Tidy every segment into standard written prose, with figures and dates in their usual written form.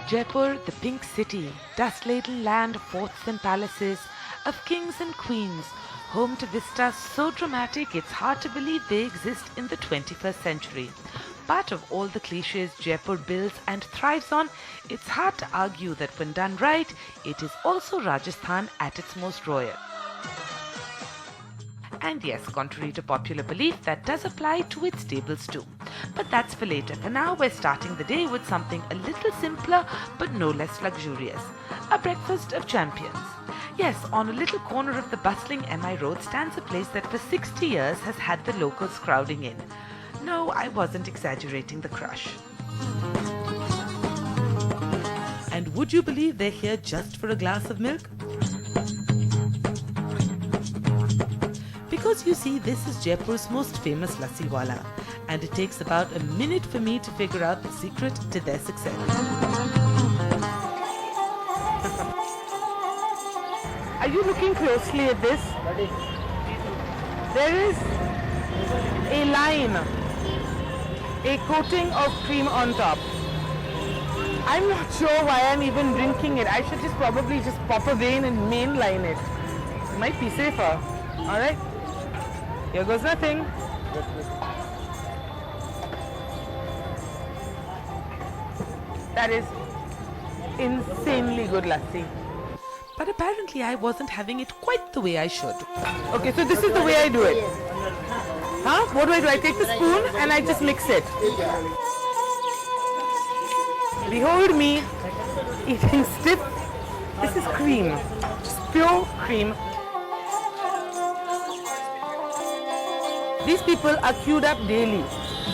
Jaipur, the pink city, dust-laden land of forts and palaces, of kings and queens, home to vistas so dramatic it's hard to believe they exist in the 21st century. Part of all the cliches Jaipur builds and thrives on, it's hard to argue that when done right, it is also Rajasthan at its most royal. And yes, contrary to popular belief, that does apply to its stables too. But that's for later. For now, we're starting the day with something a little simpler but no less luxurious. A breakfast of champions. Yes, on a little corner of the bustling MI Road stands a place that for 60 years has had the locals crowding in. No, I wasn't exaggerating the crush. And would you believe they're here just for a glass of milk? Because you see, this is Jaipur's most famous Lassiwala, and it takes about a minute for me to figure out the secret to their success. Are you looking closely at this? There is a line, a coating of cream on top. I'm not sure why I'm even drinking it. I should probably just pop a vein and mainline it. It might be safer. All right. Here goes nothing. That is insanely good lassi. But apparently I wasn't having it quite the way I should. Okay, so this is the way I do it. Huh? What do? I take the spoon and I just mix it. Behold me eating stiff. This is cream. Just pure cream. These people are queued up daily.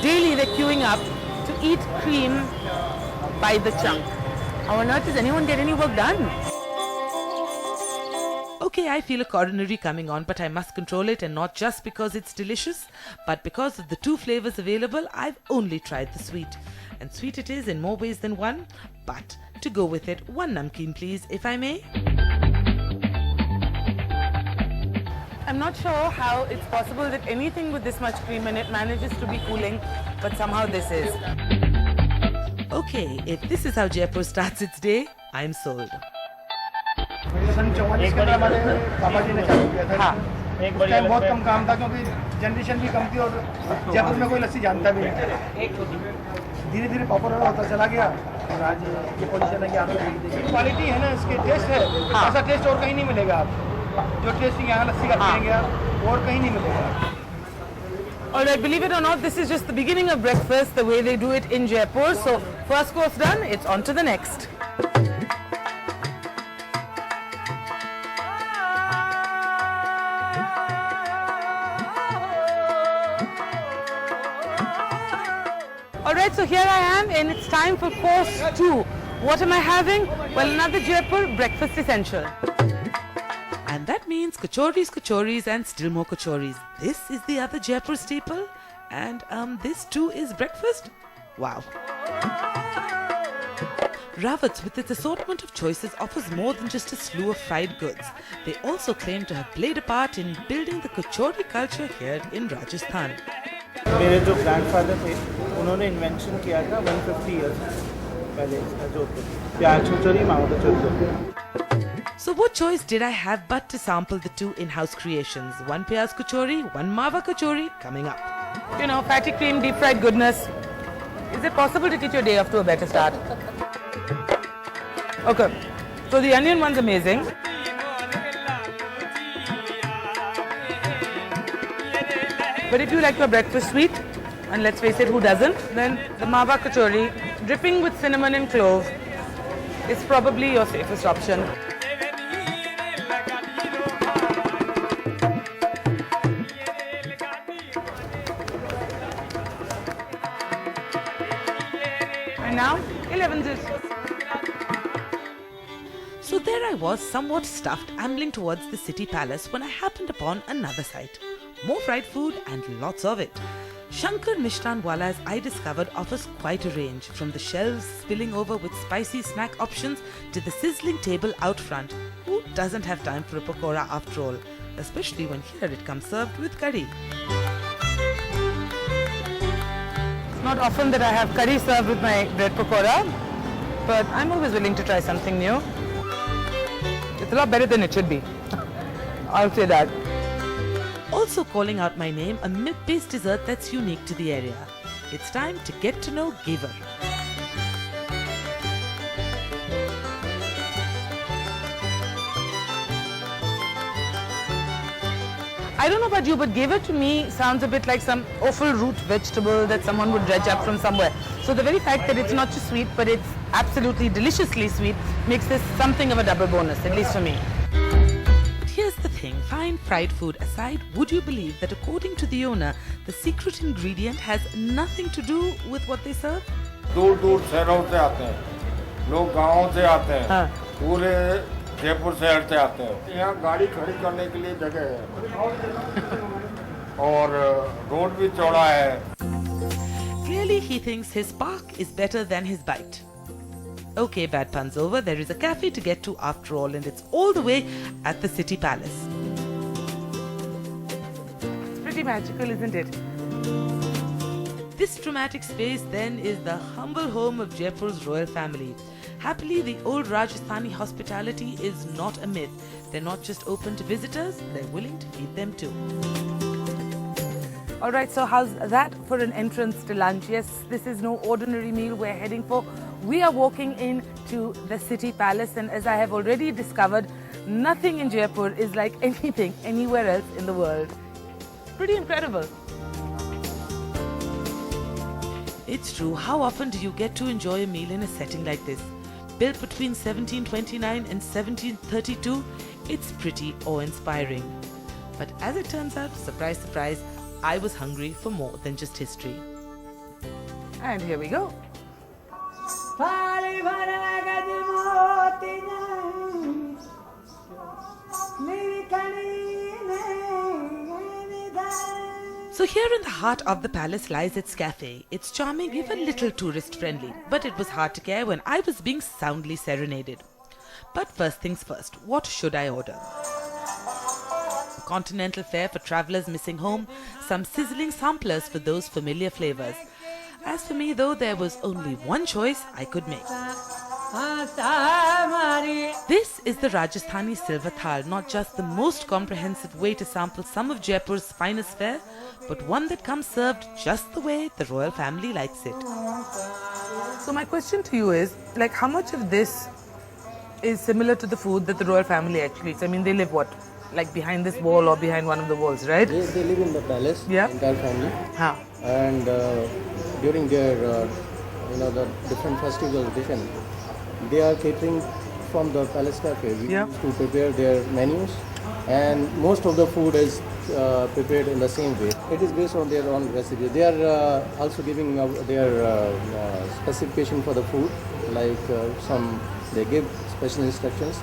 Daily they're queuing up to eat cream by the chunk. How on earth does anyone get any work done? Okay, I feel a coronary coming on, but I must control it, and not just because it's delicious, but because of the two flavors available. I've only tried the sweet. And sweet it is in more ways than one, but to go with it, one namkeen please, if I may. I'm not sure how it's possible that anything with this much cream in it manages to be cooling, but somehow this is. Okay, if this is how Jaipur starts its day, I'm sold. सन 44 के अंदर हमारे पापा जी ने चालू किया था। हाँ, उस टाइम बहुत कम काम था क्योंकि जनरेशन भी कम थी और जयपुर में कोई लस्सी जानता भी नहीं। धीरे धीरे पॉपुलर होता चला गया और आज ये पोजीशन है कि आप क्वालिटी है ना, इसके टेस्ट है। ऐसा टेस्ट और कहीं नहीं मिलेगा आप जो टेस्ट यहाँ लस्सी का पिएंगे आप और कहीं नहीं मिलेगा। Alright, believe it or not, this is just the beginning of breakfast, the way they do it in Jaipur. So, first course done, it's on to the next. Alright, so here I am and it's time for course 2. What am I having? Well, another Jaipur breakfast essential. And that means kachoris and still more kachoris. This is the other Jaipur staple, and this too is breakfast. Wow. Rawats, with its assortment of choices, offers more than just a slew of fried goods. They also claim to have played a part in building the kachori culture here in Rajasthan. मेरे जो grandfather थे उन्होंने invention किया था 150 years पहले इसका जोधपुर प्याज कचौरी मावा कचौरी. So what choice did I have but to sample the two in-house creations? One piyaz kachori, one mava kachori coming up. You know, fatty cream, deep fried goodness. Is it possible to get your day off to a better start? Okay, so the onion one's amazing. But if you like your breakfast sweet, and let's face it, who doesn't, then the mava kachori, dripping with cinnamon and clove, is probably your safest option. And now, 11 So there I was, somewhat stuffed, ambling towards the city palace when I happened upon another sight. More fried food and lots of it. Shankar Mishran Wala, as I discovered, offers quite a range, from the shelves spilling over with spicy snack options to the sizzling table out front. Who doesn't have time for a pakora after all? Especially when here it comes served with curry. It's not often that I have curry served with my bread pakora, but I'm always willing to try something new. It's a lot better than it should be. I'll say that. Also calling out my name, a milk-based dessert that's unique to the area. It's time to get to know Giver. I don't know about you, but Giver to me sounds a bit like some awful root vegetable that someone would dredge up from somewhere. So the very fact that it's not just sweet, but it's absolutely deliciously sweet, makes this something of a double bonus, at least for me. Here's the thing, fine fried food aside, would you believe that according to the owner, the secret ingredient has nothing to do with what they serve? दूर दूर शहरों से आते हैं, लोग गाँव से आते हैं, पूरे जयपुर शहर से आते हैं। यहाँ गाड़ी खड़ी करने के लिए जगह है और रोड भी चौड़ा है। Clearly he thinks his park is better than his bite. Okay, bad puns over, there is a cafe to get to after all, and it's all the way at the City Palace. It's pretty magical, isn't it? This dramatic space then is the humble home of Jaipur's royal family. Happily, the old Rajasthani hospitality is not a myth. They're not just open to visitors, they're willing to feed them too. Alright, so how's that for an entrance to lunch? Yes, this is no ordinary meal we're heading for. We are walking into the City Palace, and as I have already discovered, nothing in Jaipur is like anything anywhere else in the world. Pretty incredible. It's true, how often do you get to enjoy a meal in a setting like this? Built between 1729 and 1732, it's pretty awe-inspiring. But as it turns out, surprise, surprise, I was hungry for more than just history. And here we go. So here in the heart of the palace lies its cafe. It's charming, even little tourist friendly, but it was hard to care when I was being soundly serenaded. But first things first, what should I order? Continental fare for travellers missing home, some sizzling samplers for those familiar flavours. As for me though, there was only one choice I could make. This is the Rajasthani silver thal, not just the most comprehensive way to sample some of Jaipur's finest fare, but one that comes served just the way the royal family likes it. So my question to you is, like, how much of this is similar to the food that the royal family actually eats? I mean, they live what? Like behind this wall or behind one of the walls, right? They live in the palace, entire family. And during their, the different festival occasion, they are catering from the palace cafe. We used to prepare their menus, and most of the food is prepared in the same way. It is based on their own recipe. They are also giving their specification for the food, like they give special instructions.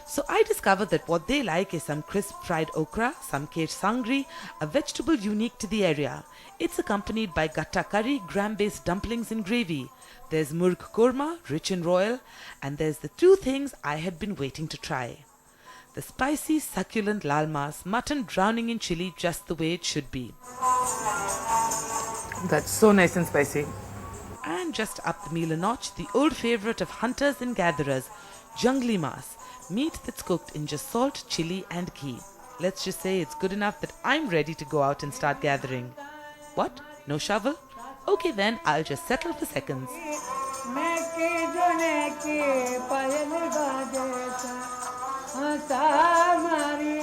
So I discovered that what they like is some crisp fried okra, some kesh sangri, a vegetable unique to the area. It's accompanied by gatta curry, gram-based dumplings and gravy. There's murg korma, rich and royal, and there's the two things I had been waiting to try. The spicy, succulent lal mas, mutton drowning in chili just the way it should be. That's so nice and spicy. And just up the meal a notch, the old favourite of hunters and gatherers, jungli mas. Meat that's cooked in just salt, chili and ghee. Let's just say it's good enough that I'm ready to go out and start gathering. What? No shovel? Okay then, I'll just settle for seconds.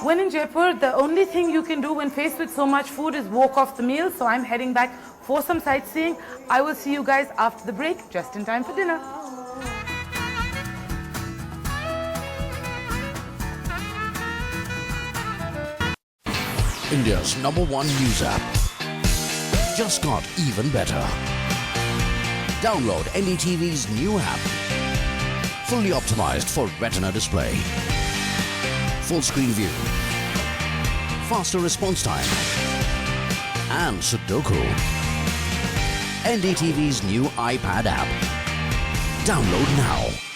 When in Jaipur, the only thing you can do when faced with so much food is walk off the meal, so I'm heading back for some sightseeing. I will see you guys after the break, just in time for dinner. India's #1 news app just got even better. Download NDTV's new app. Fully optimized for retina display. Full screen view. Faster response time. And Sudoku. NDTV's new iPad app. Download now.